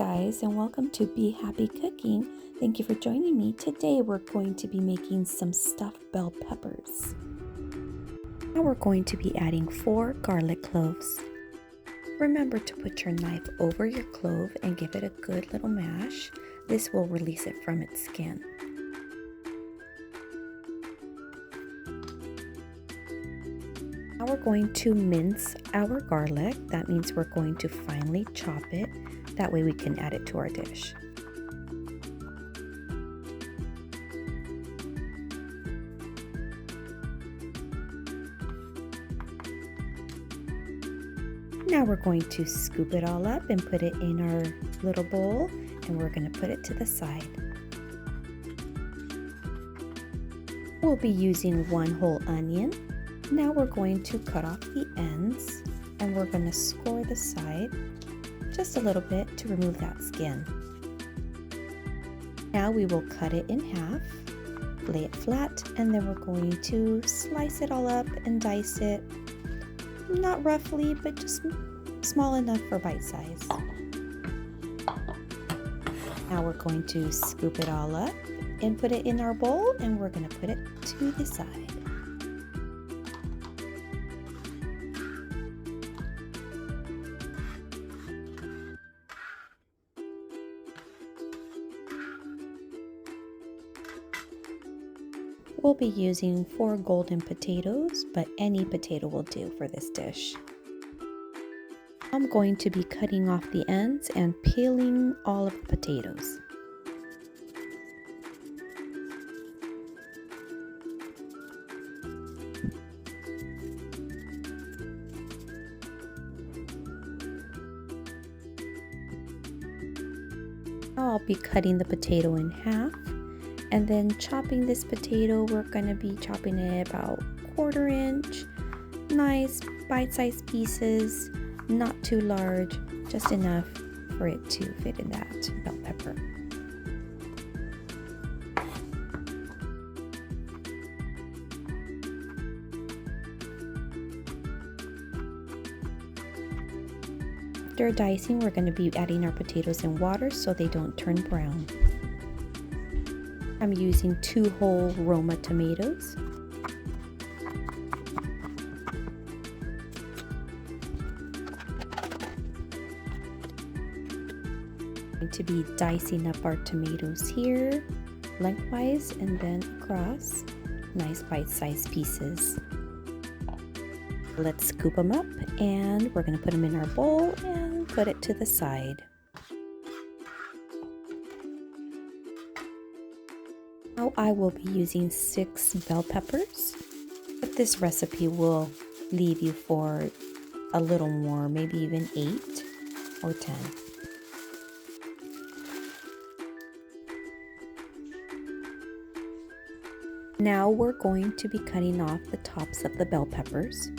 guys, and welcome to Be Happy Cooking. Thank you for joining me. Today we're going to be making some stuffed bell peppers. Now we're going to be adding 4 garlic cloves. Remember to put your knife over your clove and give it a good little mash. This will release it from its skin. Now we're going to mince our garlic. That means we're going to finely chop it. That way we can add it to our dish. Now we're going to scoop it all up and put it in our little bowl, and we're going to put it to the side. We'll be using 1 whole onion. Now we're going to cut off the ends, and we're going to score the side just a little bit to remove that skin. Now we will cut it in half, lay it flat, and then we're going to slice it all up and dice it. Not roughly, but just small enough for bite size. Now we're going to scoop it all up and put it in our bowl, and we're going to put it to the side. We'll be using 4 golden potatoes, but any potato will do for this dish. I'm going to be cutting off the ends and peeling all of the potatoes. Now I'll be cutting the potato in half. And then chopping this potato, we're going to be chopping it about 1/4 inch. Nice bite-sized pieces, not too large, just enough for it to fit in that bell pepper. After dicing, we're going to be adding our potatoes in water so they don't turn brown. I'm using 2 whole Roma tomatoes. I'm going to be dicing up our tomatoes here, lengthwise and then across. Nice bite-sized pieces. Let's scoop them up, and we're going to put them in our bowl and put it to the side. Now I will be using 6 bell peppers, but this recipe will leave you for a little more, maybe even 8 or 10. Now we're going to be cutting off the tops of the bell peppers.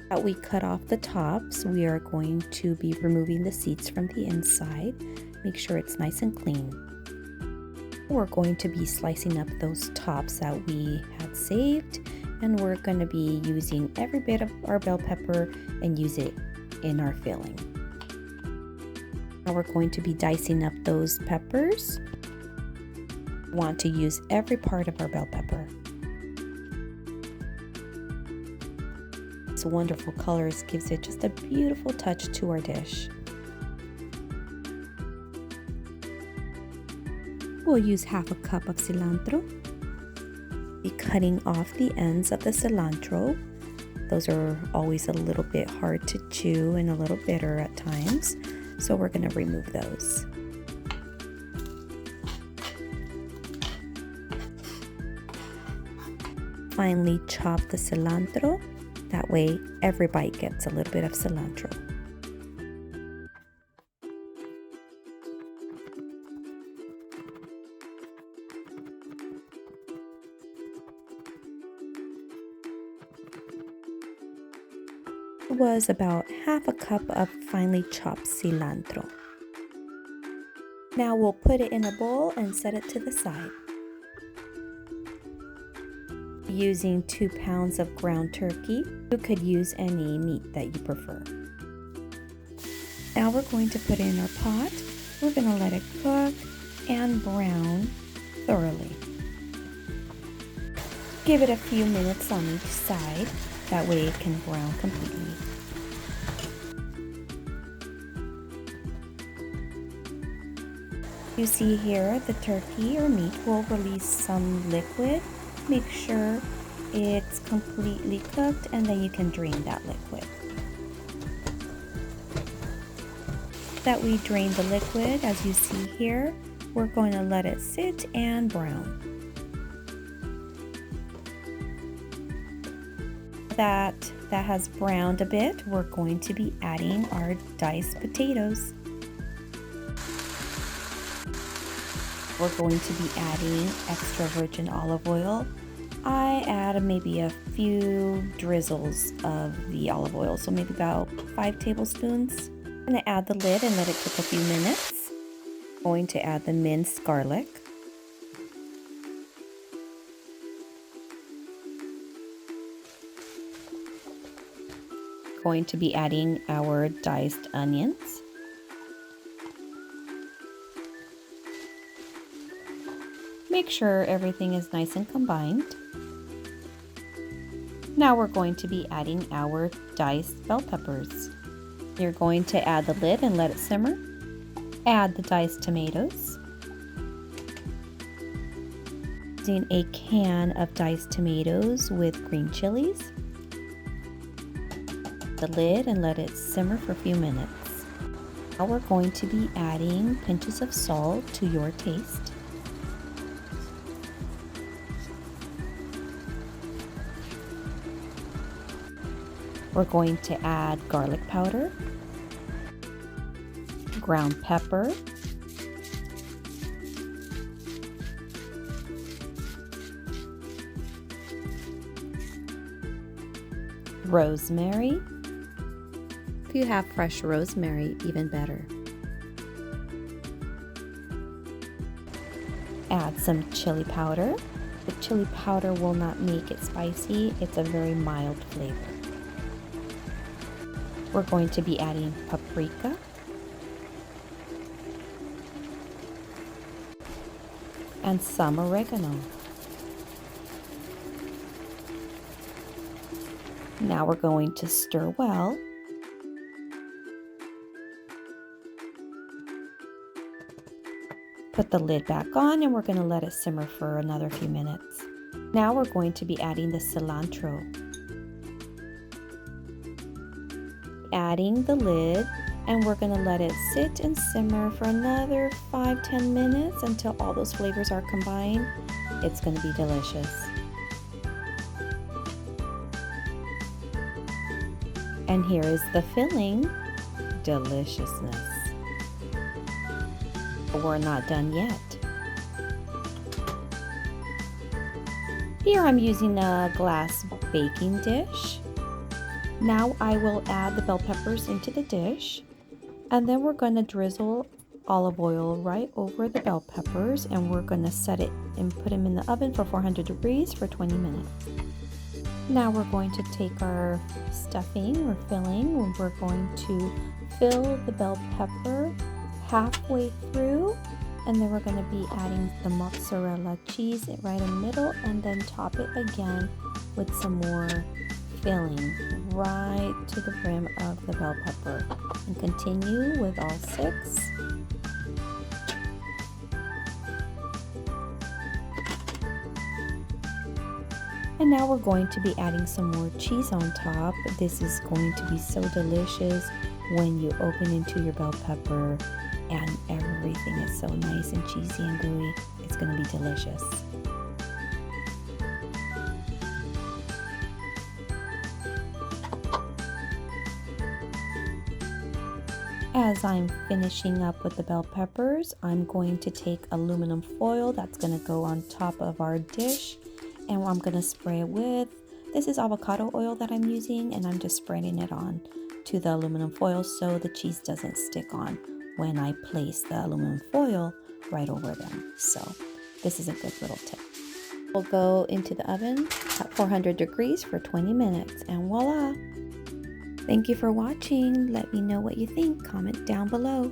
As we cut off the tops, we are going to be removing the seeds from the inside. Make sure it's nice and clean. We're going to be slicing up those tops that we had saved, and we're going to be using every bit of our bell pepper and use it in our filling. Now we're going to be dicing up those peppers. We want to use every part of our bell pepper. This wonderful colors gives it just a beautiful touch to our dish. We'll use 1/2 cup of cilantro. Be cutting off the ends of the cilantro. Those are always a little bit hard to chew and a little bitter at times, so we're going to remove those. Finely chop the cilantro. That way every bite gets a little bit of cilantro. Was about 1/2 cup of finely chopped cilantro. Now we'll put it in a bowl and set it to the side. Using 2 pounds of ground turkey, you could use any meat that you prefer. Now we're going to put in our pot. We're going to let it cook and brown thoroughly. Give it a few minutes on each side, that way it can brown completely. You see here the turkey or meat will release some liquid. Make sure it's completely cooked and then you can drain that liquid. That we drain the liquid, as you see here, we're going to let it sit and brown. That has browned a bit, we're going to be adding our diced potatoes. We're going to be adding extra virgin olive oil. I add maybe a few drizzles of the olive oil, so maybe about 5 tablespoons. I'm going to add the lid and let it cook a few minutes. I'm going to add the minced garlic. Going to be adding our diced onions. Make sure everything is nice and combined. Now we're going to be adding our diced bell peppers. You're going to add the lid and let it simmer. Add the diced tomatoes. Using a can of diced tomatoes with green chilies. The lid and let it simmer for a few minutes. Now we're going to be adding pinches of salt to your taste. We're going to add garlic powder, ground pepper, rosemary. If you have fresh rosemary, even better. Add some chili powder. The chili powder will not make it spicy, it's a very mild flavor. We're going to be adding paprika, and some oregano. Now we're going to stir well. Put the lid back on and we're going to let it simmer for another few minutes. Now we're going to be adding the cilantro. Adding the lid, and we're going to let it sit and simmer for another 5-10 minutes until all those flavors are combined. It's going to be delicious. And here is the filling. Deliciousness. We're not done yet. Here I'm using a glass baking dish. Now I will add the bell peppers into the dish, and then we're going to drizzle olive oil right over the bell peppers, and we're going to set it and put them in the oven for 400 degrees for 20 minutes. Now we're going to take our stuffing or filling, and we're going to fill the bell pepper halfway through, and then we're going to be adding the mozzarella cheese right in the middle, and then top it again with some more filling right to the brim of the bell pepper, and continue with all 6. And now we're going to be adding some more cheese on top. This is going to be so delicious when you open into your bell pepper and everything is so nice and cheesy and gooey. It's going to be delicious. As I'm finishing up with the bell peppers, I'm going to take aluminum foil that's going to go on top of our dish, and I'm going to spray it with, this is avocado oil that I'm using, and I'm just spreading it on to the aluminum foil so the cheese doesn't stick on when I place the aluminum foil right over them. So this is a good little tip. We'll go into the oven at 400 degrees for 20 minutes, and voila! Thank you for watching. Let me know what you think. Comment down below.